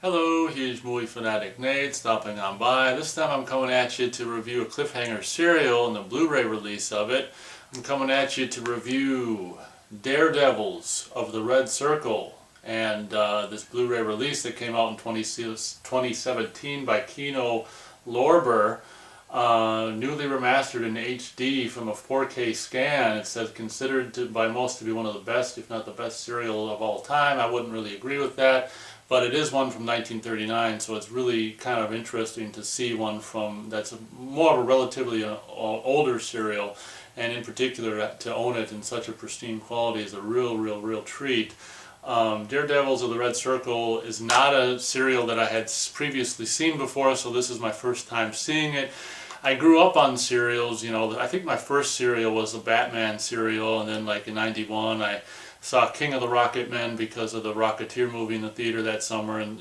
Hello, huge movie fanatic Nate stopping on by. This time I'm coming at you to review a Cliffhanger serial and the Blu-ray release of it. I'm coming at you to review Daredevils of the Red Circle and this Blu-ray release that came out in 2017 by Kino Lorber. Newly remastered in HD from a 4K scan. It says considered by most to be one of the best, if not the best serial of all time. I wouldn't really agree with that, but it is one from 1939, so it's really kind of interesting to see one from that's more of a relatively older serial, and in particular to own it in such a pristine quality is a real treat. Daredevils of the Red Circle is not a serial that I had previously seen before, so this is my first time seeing it. I grew up on serials, you know. I think my first serial was the Batman serial, and then like in '91 I saw King of the Rocket Men because of the Rocketeer movie in the theater that summer, and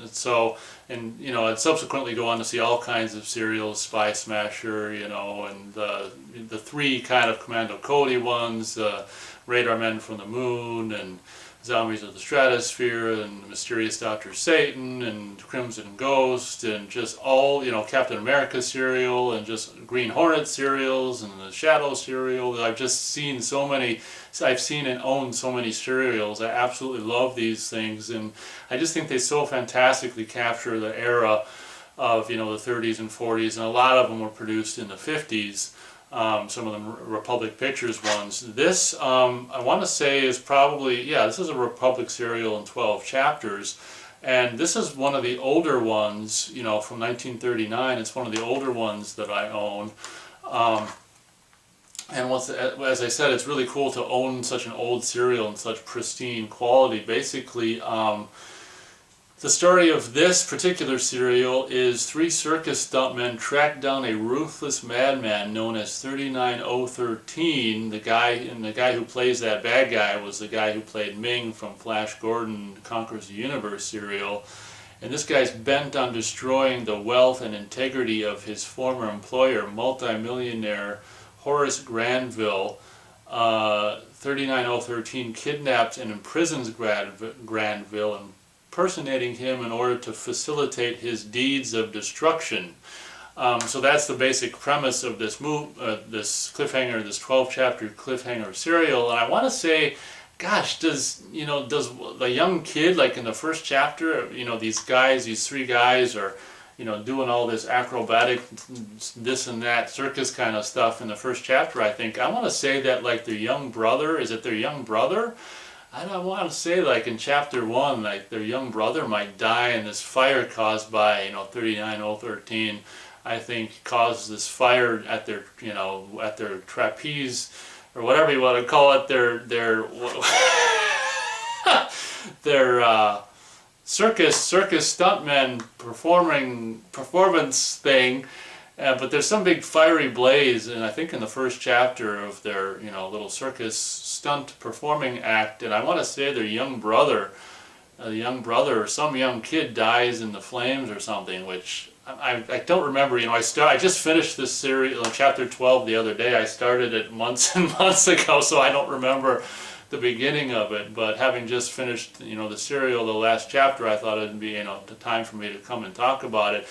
you know, I'd subsequently go on to see all kinds of serials, Spy Smasher, you know, and the three kind of Commando Cody ones, Radar Men from the Moon, and Zombies of the Stratosphere, and Mysterious Dr. Satan, and Crimson Ghost, and just all, you know, Captain America serial, and just Green Hornet serials, and the Shadow serial. I've just seen so many, I've seen and owned so many serials. I absolutely love these things, and I just think they so fantastically capture the era of, you know, the 30s and 40s, and a lot of them were produced in the 50s. Some of them Republic Pictures ones. This, I want to say, is probably, yeah, this is a Republic serial in 12 chapters. And this is one of the older ones, you know, from 1939. It's one of the older ones that I own. And as I said, it's really cool to own such an old serial in such pristine quality. Basically, the story of this particular serial is three circus stuntmen track down a ruthless madman known as 39013. The guy who plays that bad guy was the guy who played Ming from Flash Gordon Conquers the Universe serial. And this guy's bent on destroying the wealth and integrity of his former employer, multimillionaire Horace Granville. 39013 kidnaps and imprisons Granville and impersonating him in order to facilitate his deeds of destruction. So that's the basic premise of this this cliffhanger, this 12-chapter cliffhanger serial. And I want to say, gosh, does the young kid, like in the first chapter, you know, these three guys are, you know, doing all this acrobatic, this and that circus kind of stuff in the first chapter. I think I want to say that like their young brother, is it their young brother? I don't want to say, like in chapter 1, like their young brother might die in this fire caused by, you know, 39013. I think caused this fire at their, you know, at their trapeze, or whatever you want to call it, their circus stuntmen performance thing. But there's some big fiery blaze, and I think in the first chapter of their, you know, little circus stunt performing act, and I want to say their young brother, or some young kid dies in the flames or something, which I don't remember. You know, I just finished this series, chapter 12 the other day. I started it months and months ago, so I don't remember the beginning of it. But having just finished, you know, the serial, the last chapter, I thought it'd be, you know, the time for me to come and talk about it.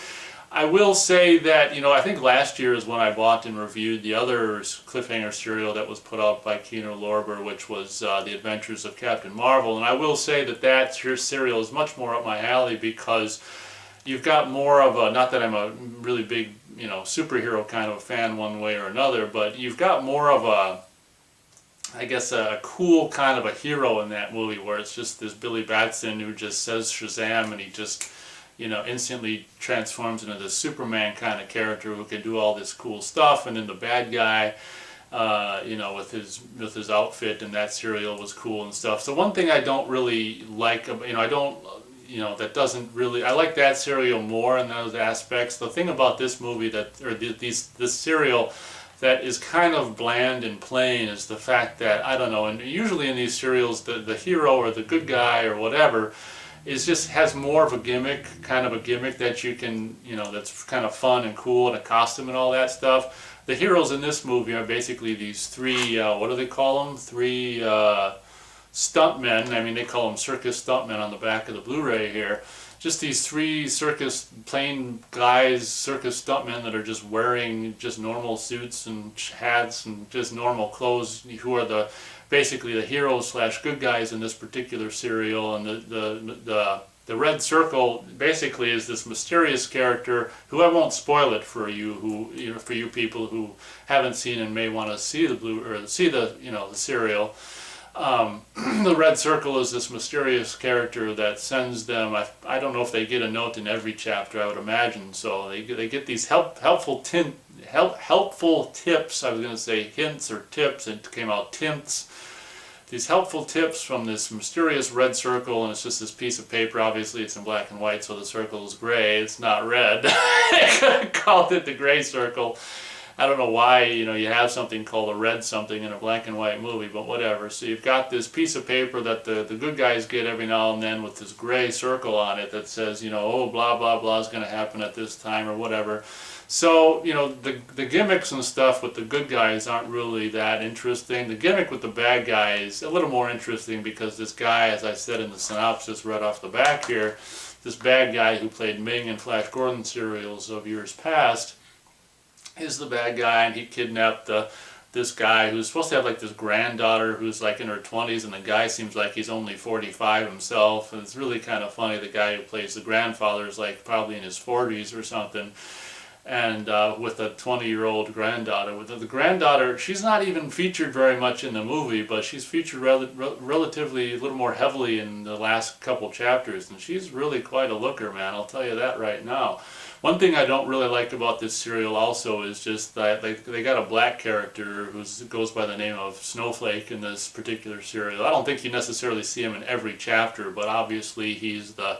I will say that, you know, I think last year is when I bought and reviewed the other cliffhanger serial that was put out by Kino Lorber, which was The Adventures of Captain Marvel. And I will say that that serial is much more up my alley because you've got more of a, not that I'm a really big, you know, superhero kind of fan one way or another, but you've got more of a, I guess, a cool kind of a hero in that movie where it's just this Billy Batson who just says Shazam and he just, you know, instantly transforms into this Superman kind of character who can do all this cool stuff. And then the bad guy, you know, with his outfit in that serial was cool and stuff. So one thing I don't really like, you know, that doesn't really, I like that serial more in those aspects. The thing about this movie this serial that is kind of bland and plain is the fact that, I don't know, and usually in these serials the hero or the good guy or whatever has more of a gimmick, kind of a gimmick that you can, you know, that's kind of fun and cool, and a costume and all that stuff. The heroes in this movie are basically these three, what do they call them? Three stuntmen. I mean, they call them circus stuntmen on the back of the Blu-ray here. just these three plain guys, circus stuntmen that are just wearing just normal suits and hats and just normal clothes, who are basically the heroes slash good guys in this particular serial. And the red circle basically is this mysterious character who, I won't spoil it for you, for you people who haven't seen and may want to see the the serial. The red circle is this mysterious character that sends them, I don't know if they get a note in every chapter, I would imagine so. They get these helpful tips, I was going to say hints or tips, it came out tints. These helpful tips from this mysterious red circle, and it's just this piece of paper. Obviously it's in black and white, so the circle is gray, it's not red. I called it the gray circle. I don't know why, you have something called a red something in a black and white movie, but whatever. So you've got this piece of paper that the good guys get every now and then with this gray circle on it that says, oh, blah, blah, blah is going to happen at this time or whatever. So, the gimmicks and stuff with the good guys aren't really that interesting. The gimmick with the bad guy is a little more interesting because this guy, as I said in the synopsis right off the back here, this bad guy who played Ming in Flash Gordon serials of years past, is the bad guy, and he kidnapped this guy who's supposed to have like this granddaughter who's like in her 20s, and the guy seems like he's only 45 himself, and it's really kind of funny. The guy who plays the grandfather is like probably in his 40s or something, and with a 20-year-old granddaughter. With the granddaughter, she's not even featured very much in the movie, but she's featured relatively a little more heavily in the last couple chapters, and she's really quite a looker, man, I'll tell you that right now. One thing I don't really like about this serial also is just that they got a black character who goes by the name of Snowflake in this particular serial. I don't think you necessarily see him in every chapter, but obviously he's the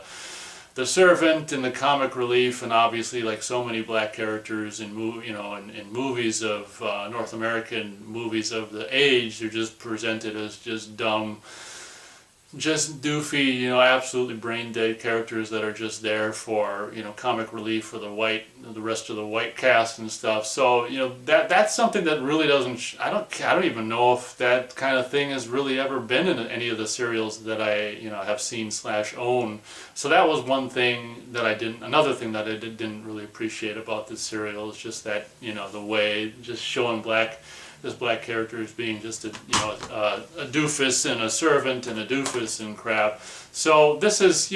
servant and the comic relief, and obviously like so many black characters in movies of North American movies of the age, they're just presented as just dumb, just doofy, absolutely brain dead characters that are just there for, comic relief for the rest of the white cast and stuff. So, that's something that really doesn't, I don't even know if that kind of thing has really ever been in any of the serials that I, have seen / own. So that was one thing that another thing that I didn't really appreciate about this serial is just that, the way, just showing this black character as being just a doofus and a servant and a doofus and crap. So this is,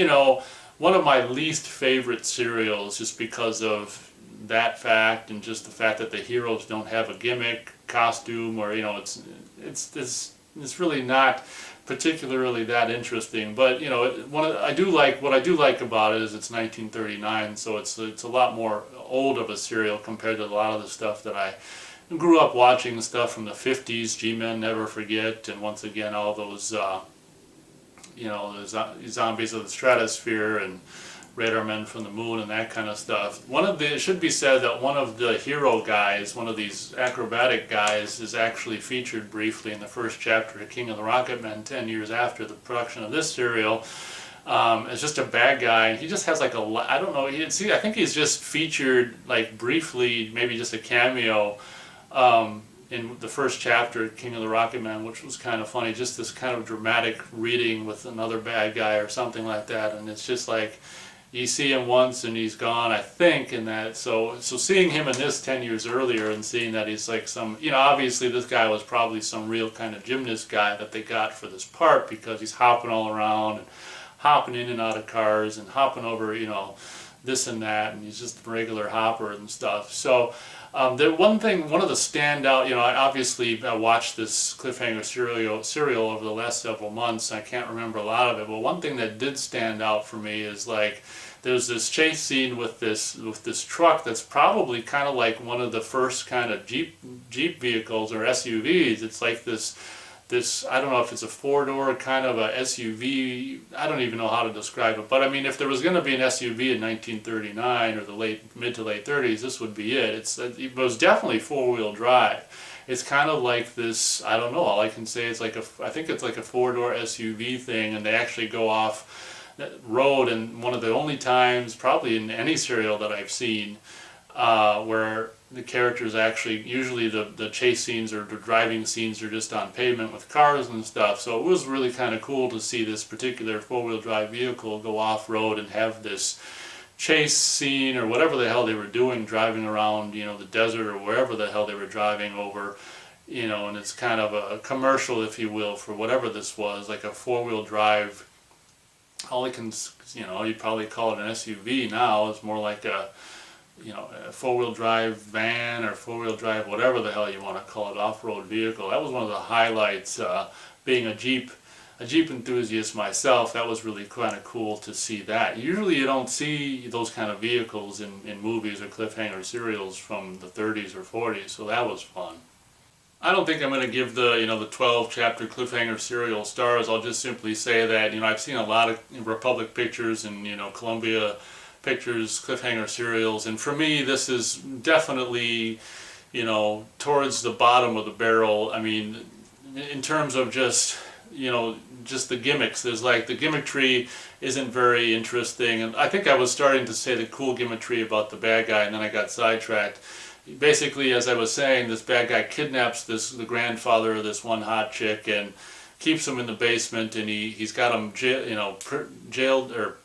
one of my least favorite serials just because of that fact, and just the fact that the heroes don't have a gimmick, costume, or, it's really not particularly that interesting. But, what I do like about it is it's 1939, so it's a lot more old of a serial compared to a lot of the stuff that I grew up watching, stuff from the 50s, G-Men, Never Forget, and once again all those, the Zombies of the Stratosphere and Radar Men from the Moon and that kind of stuff. It should be said that one of the hero guys, one of these acrobatic guys, is actually featured briefly in the first chapter of King of the Rocket Men 10 years after the production of this serial. It's just a bad guy. He just has like I don't know, I think he's just featured like briefly, maybe just a cameo, in the first chapter of King of the Rocket Man, which was kind of funny, just this kind of dramatic reading with another bad guy or something like that, and it's just like, you see him once and he's gone, I think, in that, so seeing him in this 10 years earlier and seeing that he's like some, obviously this guy was probably some real kind of gymnast guy that they got for this part, because he's hopping all around and hopping in and out of cars and hopping over, this and that, and he's just a regular hopper and stuff. So one of the standout, I watched this cliffhanger serial over the last several months. I can't remember a lot of it, but one thing that did stand out for me is like there's this chase scene with this truck that's probably kind of like one of the first kind of Jeep vehicles or SUVs. It's like this I don't know if it's a four-door kind of a SUV. I don't even know how to describe it. But I mean, if there was going to be an SUV in 1939 or the mid to late 30s, this would be it. It was definitely four-wheel drive. It's kind of like this, I don't know, all I can say is I think it's like a four-door SUV thing, and they actually go off that road, and one of the only times, probably in any serial that I've seen, where the characters actually, usually the chase scenes or the driving scenes are just on pavement with cars and stuff. So it was really kind of cool to see this particular four-wheel drive vehicle go off-road and have this chase scene or whatever the hell they were doing, driving around, you know, the desert or wherever the hell they were driving over, you know, and it's kind of a commercial, if you will, for whatever this was, like a four-wheel drive. All I can, you know, you'd probably call it an SUV now. It's more like a, you know, a four-wheel drive van or four-wheel drive, whatever the hell you want to call it, off-road vehicle. That was one of the highlights, being a Jeep enthusiast myself. That was really kind of cool to see that. Usually you don't see those kind of vehicles in movies or cliffhanger serials from the 30s or 40s, so that was fun. I don't think I'm going to give the, you know, the 12-chapter cliffhanger serial stars. I'll just simply say that, you know, I've seen a lot of Republic Pictures and, you know, Columbia Pictures cliffhanger serials, and for me this is definitely, you know, towards the bottom of the barrel. I mean, in terms of just, you know, just the gimmicks. There's like, the gimmickry isn't very interesting, and I think I was starting to say the cool gimmickry about the bad guy, and then I got sidetracked. Basically, as I was saying, this bad guy kidnaps the grandfather of this one hot chick and keeps him in the basement, and he's got him jailed or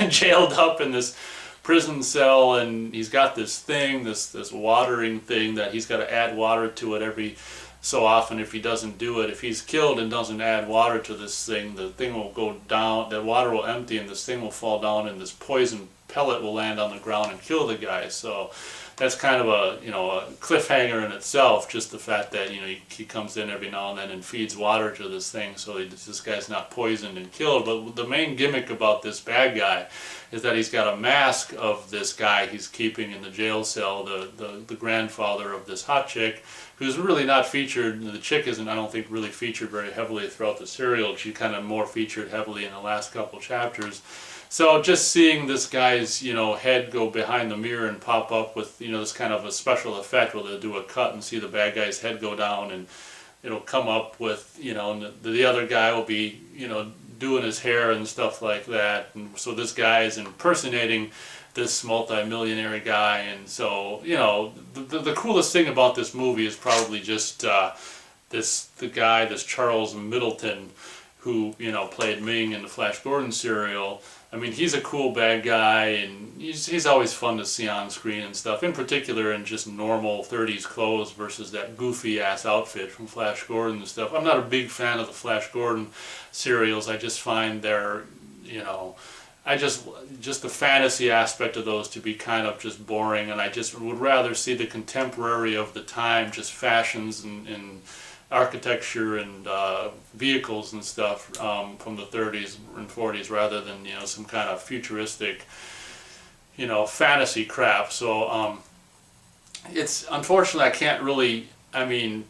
jailed up in this prison cell, and he's got this thing, this watering thing that he's got to add water to it every so often. If he doesn't do it, if he's killed and doesn't add water to this thing, the thing will go down, the water will empty, and this thing will fall down, and this poison pellet will land on the ground and kill the guy. So that's kind of a, you know, a cliffhanger in itself, just the fact that, you know, he comes in every now and then and feeds water to this thing so this guy's not poisoned and killed. But the main gimmick about this bad guy is that he's got a mask of this guy he's keeping in the jail cell, the grandfather of this hot chick, who's really not featured. The chick isn't, I don't think, really featured very heavily throughout the serial. She kind of more featured heavily in the last couple chapters. So just seeing this guy's, you know, head go behind the mirror and pop up with, you know, this kind of a special effect where they'll do a cut and see the bad guy's head go down, and it'll come up with, you know, and the other guy will be, you know, doing his hair and stuff like that. And so this guy is impersonating this multi-millionaire guy. And so, you know, the coolest thing about this movie is probably just this Charles Middleton, who, you know, played Ming in the Flash Gordon serial. I mean, he's a cool bad guy, and he's always fun to see on screen and stuff, in particular in just normal 30s clothes versus that goofy-ass outfit from Flash Gordon and stuff. I'm not a big fan of the Flash Gordon serials. I just find they're, you know, just the fantasy aspect of those to be kind of just boring, and I just would rather see the contemporary of the time, just fashions and architecture and vehicles and stuff from the 30s and 40s, rather than, you know, some kind of futuristic, you know, fantasy crap. So it's unfortunately I can't really, I mean,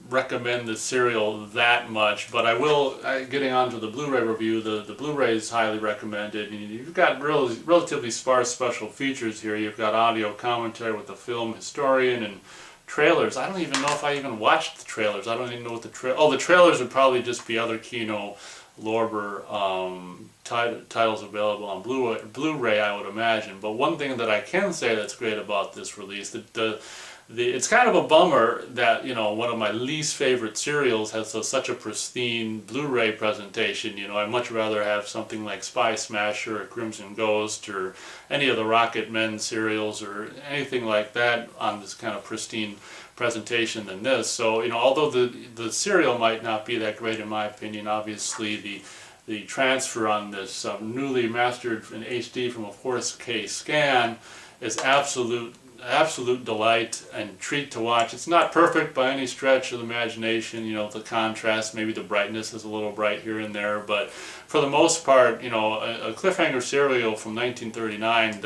recommend the serial that much, but I will, getting on to the Blu-ray review, the Blu-ray is highly recommended. You've got relatively sparse special features here. You've got audio commentary with the film historian and trailers. I don't even know if I even watched the trailers. I don't even know what the the trailers would probably just be other Kino Lorber titles available on Blu-ray, I would imagine. But one thing that I can say that's great about this release, it's kind of a bummer that, you know, one of my least favorite serials has such a pristine Blu-ray presentation. You know, I'd much rather have something like Spy Smasher or Crimson Ghost or any of the Rocket Men serials or anything like that on this kind of pristine presentation than this. So, you know, although the serial might not be that great in my opinion, obviously the transfer on this newly mastered in HD from a 4K scan is absolute delight and treat to watch. It's not perfect by any stretch of the imagination. You know, the contrast, maybe the brightness is a little bright here and there, but for the most part, you know, a cliffhanger serial from 1939,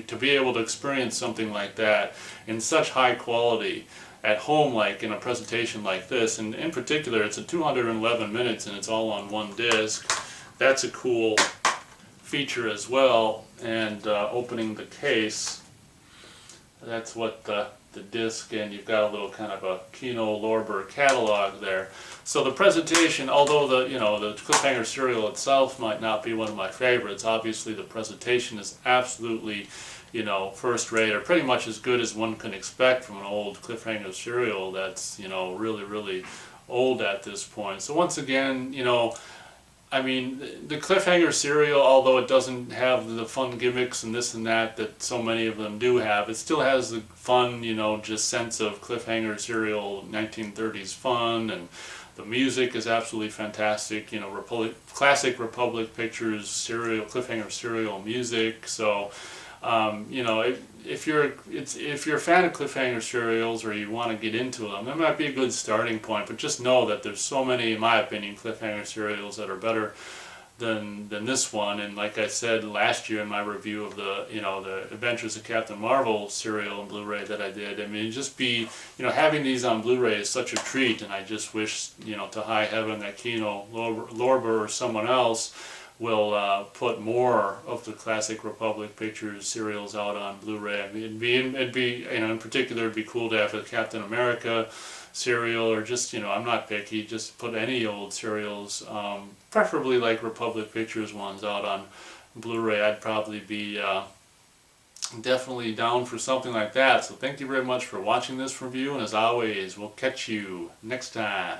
to be able to experience something like that in such high quality at home, like in a presentation like this, and in particular it's a 211 minutes and it's all on one disc. That's a cool feature as well. And opening the case, that's what the the disc, and you've got a little kind of a Kino Lorber catalog there. So the presentation, although the the Cliffhanger serial itself might not be one of my favorites, obviously the presentation is absolutely first rate, or pretty much as good as one can expect from an old Cliffhanger serial that's really, really old at this point. So once again, I mean, the Cliffhanger serial, although it doesn't have the fun gimmicks and this and that so many of them do have, it still has the fun, just sense of Cliffhanger serial 1930s fun, and the music is absolutely fantastic. Classic Republic Pictures serial, Cliffhanger serial music. So, if you're a fan of Cliffhanger serials, or you want to get into them, that might be a good starting point. But just know that there's so many, in my opinion, Cliffhanger serials that are better than this one. And like I said last year in my review of the the Adventures of Captain Marvel serial and Blu-ray that I did, I mean, just having these on Blu-ray is such a treat. And I just wish to high heaven that Kino Lorber or someone else will put more of the Classic Republic Pictures serials out on Blu-ray. I mean, it'd be in particular, it'd be cool to have a Captain America serial, or just I'm not picky, just put any old serials, preferably like Republic Pictures ones, out on Blu-ray. I'd probably be definitely down for something like that. So thank you very much for watching this review, and as always, we'll catch you next time.